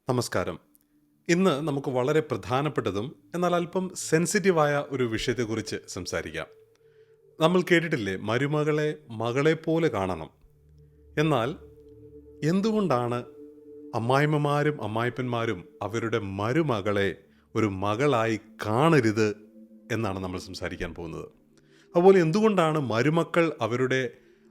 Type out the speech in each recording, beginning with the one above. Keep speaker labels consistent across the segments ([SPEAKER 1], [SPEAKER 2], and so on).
[SPEAKER 1] നമസ്കാരം. ഇന്ന് നമുക്ക് വളരെ പ്രധാനപ്പെട്ടതും എന്നാൽ അല്പം സെൻസിറ്റീവായ ഒരു വിഷയത്തെക്കുറിച്ച് സംസാരിക്കാം. നമ്മൾ കേട്ടിട്ടില്ലേ, മരുമകളെ മകളെപ്പോലെ കാണണം. എന്നാൽ എന്തുകൊണ്ടാണ് അമ്മായിമ്മമാരും അമ്മായിപ്പന്മാരും അവരുടെ മരുമകളെ ഒരു മകളായി കാണരുത് എന്നാണ് നമ്മൾ സംസാരിക്കാൻ പോകുന്നത്. അതുപോലെ എന്തുകൊണ്ടാണ് മരുമക്കൾ അവരുടെ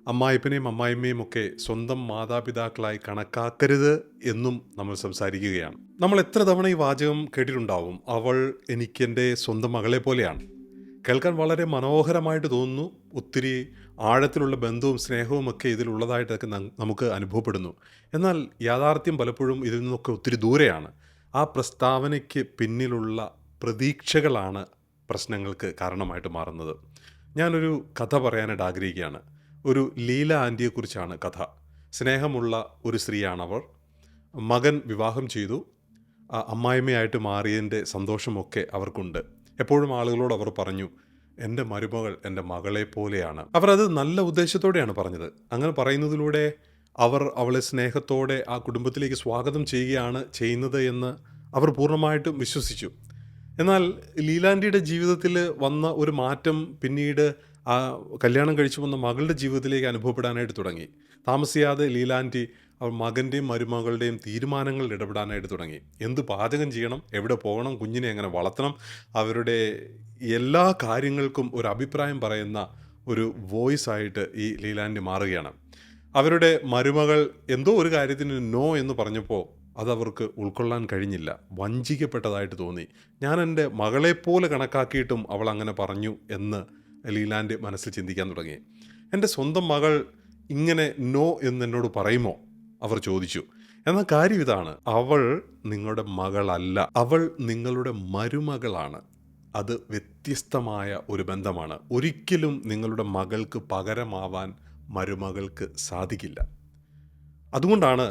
[SPEAKER 1] അമ്മായിപ്പനെയും അമ്മായിമ്മയും ഒക്കെ സ്വന്തം മാതാപിതാക്കളായി കണക്കാക്കരുത് എന്നും നമ്മൾ സംസാരിക്കുകയാണ്. നമ്മൾ എത്ര തവണ ഈ വാചകം കേട്ടിട്ടുണ്ടാവും, അവൾ എനിക്കെൻ്റെ സ്വന്തം മകളെ പോലെയാണ്. കേൾക്കാൻ വളരെ മനോഹരമായിട്ട് തോന്നുന്നു. ഒത്തിരി ആഴത്തിലുള്ള ബന്ധവും സ്നേഹവും ഒക്കെ ഇതിലുള്ളതായിട്ടൊക്കെ നമുക്ക് അനുഭവപ്പെടുന്നു. എന്നാൽ യാഥാർത്ഥ്യം പലപ്പോഴും ഇതിൽ നിന്നൊക്കെ ഒത്തിരി ദൂരെയാണ്. ആ പ്രസ്താവനയ്ക്ക് പിന്നിലുള്ള പ്രതീക്ഷകളാണ് പ്രശ്നങ്ങൾക്ക് കാരണമായിട്ട് മാറുന്നത്. ഞാനൊരു കഥ പറയാനായിട്ട് ആഗ്രഹിക്കുകയാണ്. ഒരു ലീല ആൻറ്റിയെക്കുറിച്ചാണ് കഥ. സ്നേഹമുള്ള ഒരു സ്ത്രീയാണവർ. മകൻ വിവാഹം ചെയ്തു. അമ്മായിമ്മയായിട്ട് മാറിയതിൻ്റെ സന്തോഷമൊക്കെ അവർക്കുണ്ട്. എപ്പോഴും ആളുകളോട് അവർ പറഞ്ഞു, എൻ്റെ മരുമകൾ എൻ്റെ മകളെ പോലെയാണ്. അവർ അത് നല്ല ഉദ്ദേശത്തോടെയാണ് പറഞ്ഞത്. അങ്ങനെ പറയുന്നതിലൂടെ അവർ അവളെ സ്നേഹത്തോടെ ആ കുടുംബത്തിലേക്ക് സ്വാഗതം ചെയ്യുകയാണ് ചെയ്യുന്നത് എന്ന് അവർ പൂർണ്ണമായിട്ടും വിശ്വസിച്ചു. എന്നാൽ ലീലാൻറ്റിയുടെ ജീവിതത്തിൽ വന്ന ഒരു മാറ്റം പിന്നീട് ആ കല്യാണം കഴിച്ചു വന്ന മകളുടെ ജീവിതത്തിലേക്ക് അനുഭവപ്പെടാനായിട്ട് തുടങ്ങി. താമസിയാതെ ലീലാൻറ്റി അവർ മകൻ്റെയും മരുമകളുടെയും തീരുമാനങ്ങളിൽ ഇടപെടാനായിട്ട് തുടങ്ങി. എന്ത് പാചകം ചെയ്യണം, എവിടെ പോകണം, കുഞ്ഞിനെ എങ്ങനെ വളർത്തണം, അവരുടെ എല്ലാ കാര്യങ്ങൾക്കും ഒരു അഭിപ്രായം പറയുന്ന ഒരു വോയിസ് ആയിട്ട് ഈ ലീലാൻറ്റി മാറുകയാണ്. അവരുടെ മരുമകൾ എന്തോ ഒരു കാര്യത്തിന് നോ എന്ന് പറഞ്ഞപ്പോൾ അതവർക്ക് ഉൾക്കൊള്ളാൻ കഴിഞ്ഞില്ല. വഞ്ചിക്കപ്പെട്ടതായിട്ട് തോന്നി. ഞാൻ എൻ്റെ മകളെപ്പോലെ കണക്കാക്കിയിട്ടും അവൾ അങ്ങനെ പറഞ്ഞു എന്ന് ലീലാൻ്റെ മനസ്സിൽ ചിന്തിക്കാൻ തുടങ്ങി. എൻ്റെ സ്വന്തം മകൾ ഇങ്ങനെ നോ എന്ന് എന്നോട് പറയുമോ, അവർ ചോദിച്ചു. എന്നാൽ കാര്യം ഇതാണ്, അവൾ നിങ്ങളുടെ മകളല്ല, അവൾ നിങ്ങളുടെ മരുമകളാണ്. അത് വ്യത്യസ്തമായ ഒരു ബന്ധമാണ്. ഒരിക്കലും നിങ്ങളുടെ മകൾക്ക് പകരമാവാൻ മരുമകൾക്ക് സാധിക്കില്ല. അതുകൊണ്ടാണ്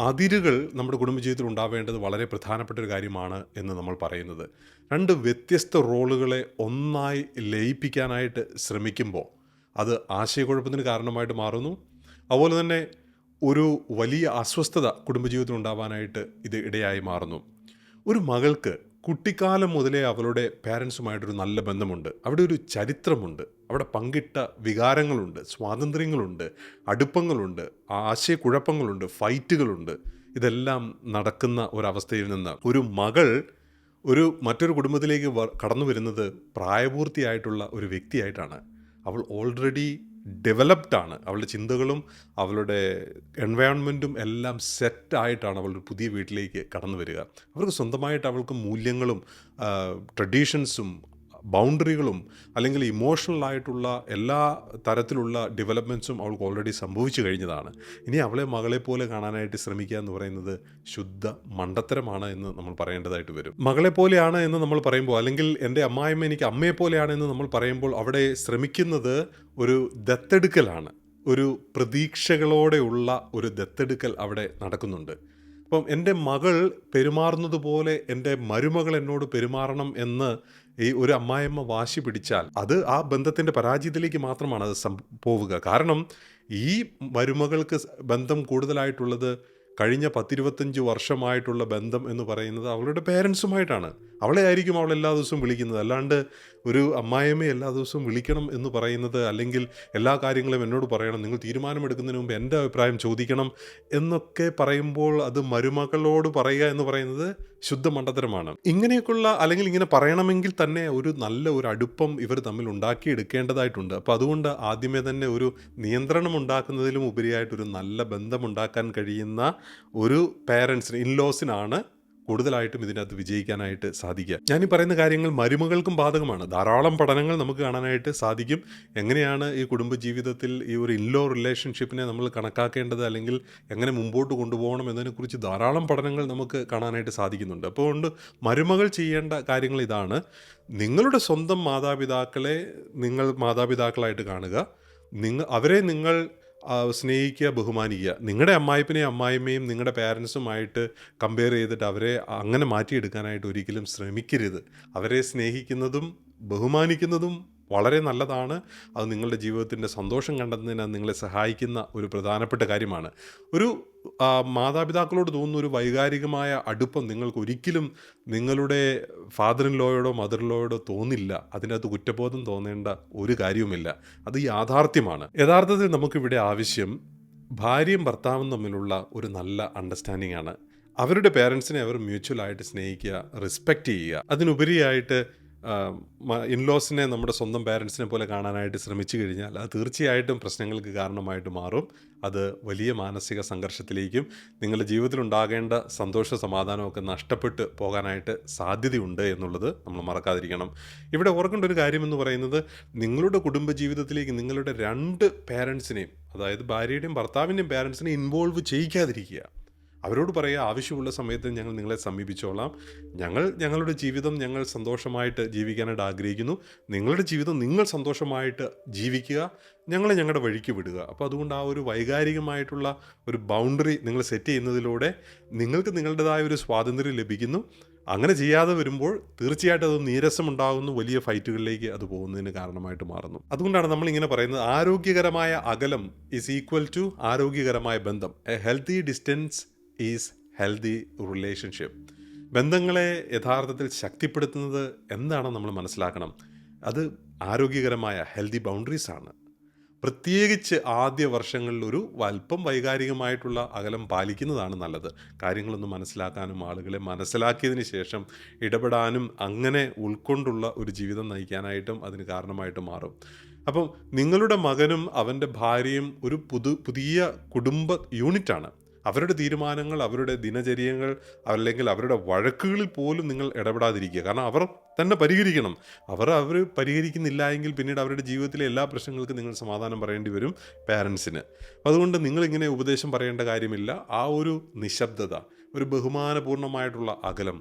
[SPEAKER 1] അതിരുകൾ നമ്മുടെ കുടുംബജീവിതത്തിൽ ഉണ്ടാവേണ്ടത് വളരെ പ്രധാനപ്പെട്ട ഒരു കാര്യമാണ് എന്ന് നമ്മൾ പറയുന്നത്. രണ്ട് വ്യത്യസ്ത റോളുകളെ ഒന്നായി ലയിപ്പിക്കാനായിട്ട് ശ്രമിക്കുമ്പോൾ അത് ആശയക്കുഴപ്പത്തിന് കാരണമായിട്ട് മാറുന്നു. അതുപോലെ തന്നെ ഒരു വലിയ അസ്വസ്ഥത കുടുംബജീവിതത്തിൽ ഉണ്ടാവാനായിട്ട് ഇത് ഇടയായി മാറുന്നു. ഒരു മകൾക്ക് കുട്ടിക്കാലം മുതലേ അവളുടെ പാരൻസുമായിട്ടൊരു നല്ല ബന്ധമുണ്ട്. അവിടെ ഒരു ചരിത്രമുണ്ട്. അവിടെ പങ്കിട്ട വികാരങ്ങളുണ്ട്, സ്വാതന്ത്ര്യങ്ങളുണ്ട്, അടുപ്പങ്ങളുണ്ട്, ആശയക്കുഴപ്പങ്ങളുണ്ട്, ഫൈറ്റുകളുണ്ട്. ഇതെല്ലാം നടക്കുന്ന ഒരവസ്ഥയിൽ നിന്ന് ഒരു മകൾ മറ്റൊരു കുടുംബത്തിലേക്ക് കടന്നു വരുന്നത് പ്രായപൂർത്തിയായിട്ടുള്ള ഒരു വ്യക്തിയായിട്ടാണ്. അവൾ ഓൾറെഡി ഡെവലപ്ഡ് ആണ്. അവളുടെ ചിന്തകളും അവളുടെ എൻവയോൺമെൻറ്റും എല്ലാം സെറ്റായിട്ടാണ് അവളുടെ പുതിയ വീട്ടിലേക്ക് കടന്നു വരിക. അവർക്ക് സ്വന്തമായിട്ട് അവൾക്ക് മൂല്യങ്ങളും ട്രഡീഷൻസും ബൗണ്ടറികളും അല്ലെങ്കിൽ ഇമോഷണലായിട്ടുള്ള എല്ലാ തരത്തിലുള്ള ഡെവലപ്മെൻറ്റ്സും അവൾക്ക് ഓൾറെഡി സംഭവിച്ചു കഴിഞ്ഞതാണ്. ഇനി അവളെ മകളെ പോലെ കാണാനായിട്ട് ശ്രമിക്കുക എന്ന് പറയുന്നത് ശുദ്ധ മണ്ടത്തരമാണ് എന്ന് നമ്മൾ പറയേണ്ടതായിട്ട് വരും. മകളെ പോലെയാണ് എന്ന് നമ്മൾ പറയുമ്പോൾ, അല്ലെങ്കിൽ എൻ്റെ അമ്മായിമ്മ എനിക്ക് അമ്മയെ പോലെയാണ് എന്ന് നമ്മൾ പറയുമ്പോൾ അവിടെ ശ്രമിക്കുന്നത് ഒരു ദത്തെടുക്കലാണ്. ഒരു പ്രതീക്ഷകളോടെയുള്ള ഒരു ദത്തെടുക്കൽ അവിടെ നടക്കുന്നുണ്ട്. അപ്പം എൻ്റെ മകൾ പെരുമാറുന്നത് പോലെ എൻ്റെ മരുമകൾ എന്നോട് പെരുമാറണം എന്ന് ഈ ഒരു അമ്മായിയമ്മ വാശി പിടിച്ചാൽ അത് ആ ബന്ധത്തിൻ്റെ പരാജയത്തിലേക്ക് മാത്രമാണ് അത് പോവുക. കാരണം ഈ മരുമകൾക്ക് ബന്ധം കൂടുതലായിട്ടുള്ളത് കഴിഞ്ഞ 10-25 വർഷമായിട്ടുള്ള ബന്ധം എന്ന് പറയുന്നത് അവളുടെ പേരൻസുമായിട്ടാണ്. അവളെ ആയിരിക്കും അവൾ എല്ലാ ദിവസവും വിളിക്കുന്നത്. അല്ലാണ്ട് ഒരു അമ്മായിയമ്മയെ എല്ലാ ദിവസവും വിളിക്കണം എന്ന് പറയുന്നത്, അല്ലെങ്കിൽ എല്ലാ കാര്യങ്ങളും എന്നോട് പറയണം, നിങ്ങൾ തീരുമാനമെടുക്കുന്നതിന് മുമ്പ് എൻ്റെ അഭിപ്രായം ചോദിക്കണം എന്നൊക്കെ പറയുമ്പോൾ അത് മരുമകളോട് പറയുക എന്ന് പറയുന്നത് ശുദ്ധ മണ്ടത്തരമാണ്. ഇങ്ങനെയൊക്കെയുള്ള, അല്ലെങ്കിൽ ഇങ്ങനെ പറയണമെങ്കിൽ തന്നെ ഒരു അടുപ്പം ഇവർ തമ്മിൽ ഉണ്ടാക്കിയെടുക്കേണ്ടതായിട്ടുണ്ട്. അപ്പോൾ അതുകൊണ്ട് ആദ്യമേ തന്നെ ഒരു നിയന്ത്രണം ഉണ്ടാക്കുന്നതിലും ഉപരിയായിട്ടൊരു നല്ല ബന്ധമുണ്ടാക്കാൻ കഴിയുന്ന ഒരു പേരൻസിന്, ഇൻലോസിനാണ് കൂടുതലായിട്ടും ഇതിനകത്ത് വിജയിക്കാനായിട്ട് സാധിക്കുക. ഞാനീ പറയുന്ന കാര്യങ്ങൾ മരുമകൾക്കും ബാധകമാണ്. ധാരാളം പഠനങ്ങൾ നമുക്ക് കാണാനായിട്ട് സാധിക്കും. എങ്ങനെയാണ് ഈ കുടുംബജീവിതത്തിൽ ഈ ഒരു ഇൻലോ റിലേഷൻഷിപ്പിനെ നമ്മൾ കണക്കാക്കേണ്ടത്, അല്ലെങ്കിൽ എങ്ങനെ മുമ്പോട്ട് കൊണ്ടുപോകണം എന്നതിനെക്കുറിച്ച് ധാരാളം പഠനങ്ങൾ നമുക്ക് കാണാനായിട്ട് സാധിക്കുന്നുണ്ട്. അപ്പോൾ മരുമകൾ ചെയ്യേണ്ട കാര്യങ്ങൾ ഇതാണ്: നിങ്ങളുടെ സ്വന്തം മാതാപിതാക്കളെ നിങ്ങൾ മാതാപിതാക്കളായിട്ട് കാണുക. അവരെ നിങ്ങൾ സ്നേഹിക്കുക, ബഹുമാനിക്കുക. നിങ്ങളുടെ അമ്മായിപ്പനെയും അമ്മായിമ്മയും നിങ്ങളുടെ പാരൻസുമായിട്ട് കമ്പയർ ചെയ്തിട്ട് അവരെ അങ്ങനെ മാറ്റിയെടുക്കാനായിട്ട് ഒരിക്കലും ശ്രമിക്കരുത്. അവരെ സ്നേഹിക്കുന്നതും ബഹുമാനിക്കുന്നതും വളരെ നല്ലതാണ്. അത് നിങ്ങളുടെ ജീവിതത്തിൻ്റെ സന്തോഷം കണ്ടെത്തുന്നതിന് നിങ്ങളെ സഹായിക്കുന്ന ഒരു പ്രധാനപ്പെട്ട കാര്യമാണ്. ഒരു മാതാപിതാക്കളോട് തോന്നുന്ന ഒരു വൈകാരികമായ അടുപ്പം നിങ്ങൾക്കൊരിക്കലും നിങ്ങളുടെ ഫാദർ ഇൻ ലോയോടോ മദർ ഇൻ ലോയോടോ തോന്നില്ല. അതിനകത്ത് കുറ്റബോധം തോന്നേണ്ട ഒരു കാര്യവുമില്ല. അത് യാഥാർത്ഥ്യമാണ്. യഥാർത്ഥത്തിൽ നമുക്കിവിടെ ആവശ്യം ഭാര്യയും ഭർത്താവും തമ്മിലുള്ള ഒരു നല്ല അണ്ടർസ്റ്റാൻഡിംഗ് ആണ്. അവരുടെ പേരൻസിനെ അവർ മ്യൂച്വലായിട്ട് സ്നേഹിക്കുക, റെസ്പെക്റ്റ് ചെയ്യുക. അതിനുപരിയായിട്ട് ഇൻലോസിനെ നമ്മുടെ സ്വന്തം പേരൻസിനെ പോലെ കാണാനായിട്ട് ശ്രമിച്ചു കഴിഞ്ഞാൽ അത് തീർച്ചയായിട്ടും പ്രശ്നങ്ങൾക്ക് കാരണമായിട്ട് മാറും. അത് വലിയ മാനസിക സംഘർഷത്തിലേക്കും നിങ്ങളുടെ ജീവിതത്തിൽ ഉണ്ടാകേണ്ട സന്തോഷ സമാധാനമൊക്കെ നഷ്ടപ്പെട്ട് പോകാനായിട്ട് സാധ്യതയുണ്ട് എന്നുള്ളത് നമ്മൾ മറക്കാതിരിക്കണം. ഇവിടെ ഓർക്കേണ്ട ഒരു കാര്യമെന്ന് പറയുന്നത്, നിങ്ങളുടെ കുടുംബജീവിതത്തിലേക്ക് നിങ്ങളുടെ രണ്ട് പേരൻസിനെയും, അതായത് ഭാര്യയുടെയും ഭർത്താവിൻ്റെയും പേരൻസിനെ ഇൻവോൾവ് ചെയ്യിക്കാതിരിക്കുക. അവരോട് പറയുക, ആവശ്യമുള്ള സമയത്ത് ഞങ്ങൾ നിങ്ങളെ സമീപിച്ചോളാം. ഞങ്ങളുടെ ജീവിതം ഞങ്ങൾ സന്തോഷമായിട്ട് ജീവിക്കാനായിട്ട് ആഗ്രഹിക്കുന്നു. നിങ്ങളുടെ ജീവിതം നിങ്ങൾ സന്തോഷമായിട്ട് ജീവിക്കുക, ഞങ്ങളെ ഞങ്ങളുടെ വഴിക്ക് വിടുക. അപ്പോൾ അതുകൊണ്ട് ആ ഒരു വൈകാരികമായിട്ടുള്ള ഒരു ബൗണ്ടറി നിങ്ങൾ സെറ്റ് ചെയ്യുന്നതിലൂടെ നിങ്ങൾക്ക് നിങ്ങളുടേതായ ഒരു സ്വാതന്ത്ര്യം ലഭിക്കുന്നു. അങ്ങനെ ചെയ്യാതെ വരുമ്പോൾ തീർച്ചയായിട്ടും അത് നീരസമുണ്ടാകുന്നു, വലിയ ഫൈറ്റുകളിലേക്ക് അത് പോകുന്നതിന് കാരണമായിട്ട് മാറുന്നു. അതുകൊണ്ടാണ് നമ്മളിങ്ങനെ പറയുന്നത്, ആരോഗ്യകരമായ അകലം ഈസ് ഈക്വൽ ടു ആരോഗ്യകരമായ ബന്ധം. A healthy distance is healthy relationship. ബന്ധങ്ങളെ യഥാർത്ഥത്തിൽ ശക്തിപ്പെടുത്തുന്നത് എന്താണെന്ന് നമ്മൾ മനസ്സിലാക്കണം. അത് ആരോഗ്യകരമായ ഹെൽത്തി ബൗണ്ടറീസ് ആണ്. പ്രത്യേകിച്ച് ആദ്യ വർഷങ്ങളിൽ ഒരു അല്പം വൈകാരികമായിട്ടുള്ള അകലം പാലിക്കുന്നതാണ് നല്ലത്. കാര്യങ്ങളൊന്ന് മനസ്സിലാക്കാനും ആളുകളെ മനസ്സിലാക്കിയതിന് ശേഷം ഇടപെടാനും അങ്ങനെ ഉൾക്കൊണ്ടുള്ള ഒരു ജീവിതം നയിക്കാനായിട്ടും അതിന് കാരണമായിട്ട് മാറും. അപ്പം നിങ്ങളുടെ മകനും അവൻ്റെ ഭാര്യയും ഒരു പുതിയ കുടുംബ യൂണിറ്റാണ്. അവരുടെ തീരുമാനങ്ങൾ, അവരുടെ ദിനചര്യങ്ങൾ, അല്ലെങ്കിൽ അവരുടെ വഴക്കുകളിൽ പോലും നിങ്ങൾ ഇടപെടാതിരിക്കുക. കാരണം അവർ തന്നെ പരിഹരിക്കണം. അവർ പരിഹരിക്കുന്നില്ല എങ്കിൽ പിന്നീട് അവരുടെ ജീവിതത്തിലെ എല്ലാ പ്രശ്നങ്ങൾക്കും നിങ്ങൾ സമാധാനം പറയേണ്ടി വരും പാരൻസിന്. അതുകൊണ്ട് നിങ്ങളിങ്ങനെ ഉപദേശം പറയേണ്ട കാര്യമില്ല. ആ ഒരു നിശബ്ദത, ഒരു ബഹുമാനപൂർണ്ണമായിട്ടുള്ള അകലം,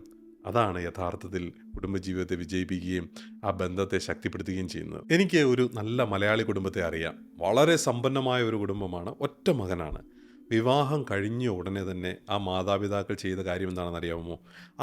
[SPEAKER 1] അതാണ് യഥാർത്ഥത്തിൽ കുടുംബജീവിതത്തെ വിജയിപ്പിക്കുകയും ആ ബന്ധത്തെ ശക്തിപ്പെടുത്തുകയും ചെയ്യുന്നത്. എനിക്ക് ഒരു നല്ല മലയാളി കുടുംബത്തെ അറിയാം. വളരെ സമ്പന്നമായ ഒരു കുടുംബമാണ്. ഒറ്റ മകനാണ്. വിവാഹം കഴിഞ്ഞ ഉടനെ തന്നെ ആ മാതാപിതാക്കൾ ചെയ്ത കാര്യം എന്താണെന്ന് അറിയാമോ?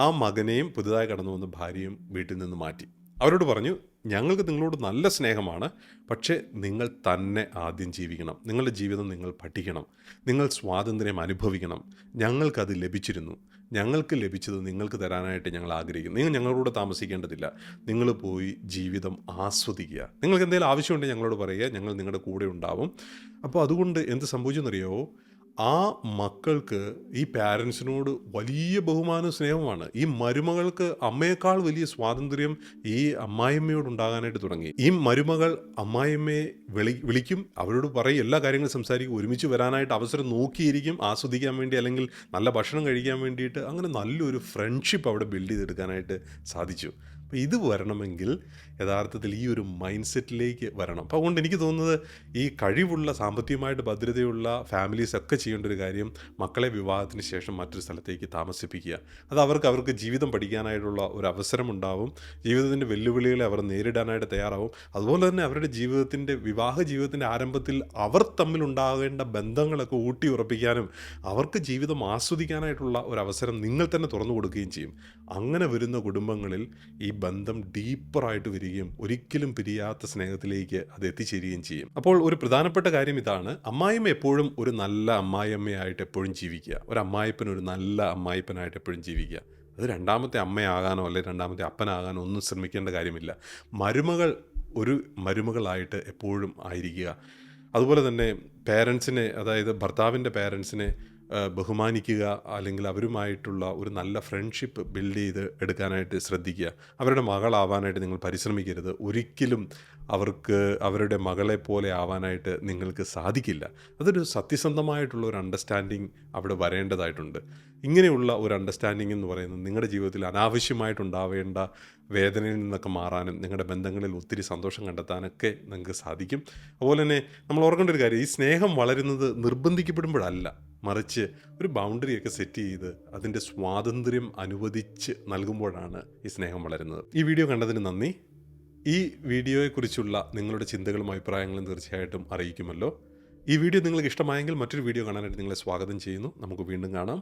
[SPEAKER 1] ആ മകനെയും പുതുതായി കടന്നു വന്ന ഭാര്യയും വീട്ടിൽ നിന്ന് മാറ്റി. അവരോട് പറഞ്ഞു, ഞങ്ങൾക്ക് നിങ്ങളോട് നല്ല സ്നേഹമാണ്, പക്ഷേ നിങ്ങൾ തന്നെ ആദ്യം ജീവിക്കണം. നിങ്ങളുടെ ജീവിതം നിങ്ങൾ പഠിക്കണം. നിങ്ങൾ സ്വാതന്ത്ര്യം അനുഭവിക്കണം. ഞങ്ങൾക്കത് ലഭിച്ചിരുന്നു. ഞങ്ങൾക്ക് ലഭിച്ചത് നിങ്ങൾക്ക് തരാനായിട്ട് ഞങ്ങൾ ആഗ്രഹിക്കുന്നു. നിങ്ങൾ ഞങ്ങളോട് താമസിക്കേണ്ടതില്ല. നിങ്ങൾ പോയി ജീവിതം ആസ്വദിക്കുക. നിങ്ങൾക്ക് എന്തെങ്കിലും ആവശ്യമുണ്ടെങ്കിൽ ഞങ്ങളോട് പറയുക, ഞങ്ങൾ നിങ്ങളുടെ കൂടെ ഉണ്ടാവും. അപ്പോൾ അതുകൊണ്ട് എന്ത് സംഭവിച്ചെന്നറിയോ? ആ മക്കൾക്ക് ഈ പാരൻസിനോട് വലിയ ബഹുമാനവും സ്നേഹവുമാണ്. ഈ മരുമകൾക്ക് അമ്മയേക്കാൾ വലിയ സ്വാതന്ത്ര്യം ഈ അമ്മായിയമ്മയോട് ഉണ്ടാകാനായിട്ട് തുടങ്ങി. ഈ മരുമകൾ അമ്മായിയമ്മയെ വിളിക്കും, അവരോട് പറയും, എല്ലാ കാര്യങ്ങളും സംസാരിക്കും, ഒരുമിച്ച് വരാനായിട്ട് അവസരം നോക്കിയിരിക്കും, ആസ്വദിക്കാൻ വേണ്ടി അല്ലെങ്കിൽ നല്ല ഭക്ഷണം കഴിക്കാൻ വേണ്ടിയിട്ട്. അങ്ങനെ നല്ലൊരു ഫ്രണ്ട്ഷിപ്പ് അവിടെ ബിൽഡ് ചെയ്തെടുക്കാനായിട്ട് സാധിച്ചു. അപ്പോൾ ഇത് വരണമെങ്കിൽ യഥാർത്ഥത്തിൽ ഈ ഒരു മൈൻഡ് സെറ്റിലേക്ക് വരണം. അപ്പോൾ അതുകൊണ്ട് എനിക്ക് തോന്നുന്നത്, ഈ കഴിവുള്ള സാമ്പത്തികമായിട്ട് ഭദ്രതയുള്ള ഫാമിലീസൊക്കെ ചെയ്യേണ്ട ഒരു കാര്യം, മക്കളെ വിവാഹത്തിന് ശേഷം മറ്റൊരു സ്ഥലത്തേക്ക് താമസിപ്പിക്കുക. അത് അവർക്ക് ജീവിതം പഠിക്കാനായിട്ടുള്ള ഒരു അവസരമുണ്ടാവും. ജീവിതത്തിൻ്റെ വെല്ലുവിളികളെ അവർ നേരിടാനായിട്ട് തയ്യാറാവും. അതുപോലെ തന്നെ അവരുടെ വിവാഹ ജീവിതത്തിൻ്റെ ആരംഭത്തിൽ അവർ തമ്മിലുണ്ടാകേണ്ട ബന്ധങ്ങളൊക്കെ ഊട്ടി ഉറപ്പിക്കാനും അവർക്ക് ജീവിതം ആസ്വദിക്കാനായിട്ടുള്ള ഒരു അവസരം നിങ്ങൾ തന്നെ തുറന്നു കൊടുക്കുകയും ചെയ്യും. അങ്ങനെ വരുന്ന കുടുംബങ്ങളിൽ ഈ ബന്ധം ഡീപ്പറായിട്ട് വരികയും ഒരിക്കലും പിരിയാത്ത സ്നേഹത്തിലേക്ക് അത് എത്തിച്ചേരുകയും ചെയ്യും. അപ്പോൾ ഒരു പ്രധാനപ്പെട്ട കാര്യം ഇതാണ്, അമ്മായിയമ്മ എപ്പോഴും ഒരു നല്ല അമ്മായിയമ്മയായിട്ട് എപ്പോഴും ജീവിക്കുക. ഒരു അമ്മായിപ്പൻ ഒരു നല്ല അമ്മായിപ്പനായിട്ട് എപ്പോഴും ജീവിക്കുക. അത് രണ്ടാമത്തെ അമ്മയാകാനോ അല്ലെങ്കിൽ രണ്ടാമത്തെ അപ്പനാകാനോ ഒന്നും ശ്രമിക്കേണ്ട കാര്യമില്ല. മരുമകൾ ഒരു മരുമകളായിട്ട് എപ്പോഴും ആയിരിക്കുക. അതുപോലെ തന്നെ പേരൻസിനെ, അതായത് ഭർത്താവിൻ്റെ പേരൻസിനെ ബഹുമാനിക്കുക, അല്ലെങ്കിൽ അവരുമായിട്ടുള്ള ഒരു നല്ല ഫ്രണ്ട്ഷിപ്പ് ബിൽഡ് ചെയ്ത് എടുക്കാനായിട്ട് ശ്രദ്ധിക്കുക. അവരുടെ മകളാവാനായിട്ട് നിങ്ങൾ പരിശ്രമിക്കരുത്. ഒരിക്കലും അവരുടെ മകളെ പോലെ ആവാനായിട്ട് നിങ്ങൾക്ക് സാധിക്കില്ല. അതൊരു സത്യസന്ധമായിട്ടുള്ള ഒരു അണ്ടർസ്റ്റാൻഡിങ് അവിടെ വരേണ്ടതായിട്ടുണ്ട്. ഇങ്ങനെയുള്ള ഒരു അണ്ടർസ്റ്റാൻഡിങ് എന്ന് പറയുന്നത് നിങ്ങളുടെ ജീവിതത്തിൽ അനാവശ്യമായിട്ടുണ്ടാവേണ്ട വേദനയിൽ നിന്നൊക്കെ മാറാനും നിങ്ങളുടെ ബന്ധങ്ങളിൽ ഒത്തിരി സന്തോഷം കണ്ടെത്താനൊക്കെ നിങ്ങൾക്ക് സാധിക്കും. അതുപോലെ തന്നെ നമ്മൾ ഓർക്കേണ്ട ഒരു കാര്യം, ഈ സ്നേഹം വളരുന്നത് നിർബന്ധിക്കപ്പെടുമ്പോഴല്ല, മറിച്ച് ഒരു ബൗണ്ടറിയൊക്കെ സെറ്റ് ചെയ്ത് അതിൻ്റെ സ്വാതന്ത്ര്യം അനുവദിച്ച് നൽകുമ്പോഴാണ് ഈ സ്നേഹം വളരുന്നത്. ഈ വീഡിയോ കണ്ടതിന് നന്ദി. ഈ വീഡിയോയെക്കുറിച്ചുള്ള നിങ്ങളുടെ ചിന്തകളും അഭിപ്രായങ്ങളും തീർച്ചയായിട്ടും അറിയിക്കുമല്ലോ. ഈ വീഡിയോ നിങ്ങൾക്ക് ഇഷ്ടമായെങ്കിൽ മറ്റൊരു വീഡിയോ കാണാനായിട്ട് നിങ്ങളെ സ്വാഗതം ചെയ്യുന്നു. നമുക്ക് വീണ്ടും കാണാം.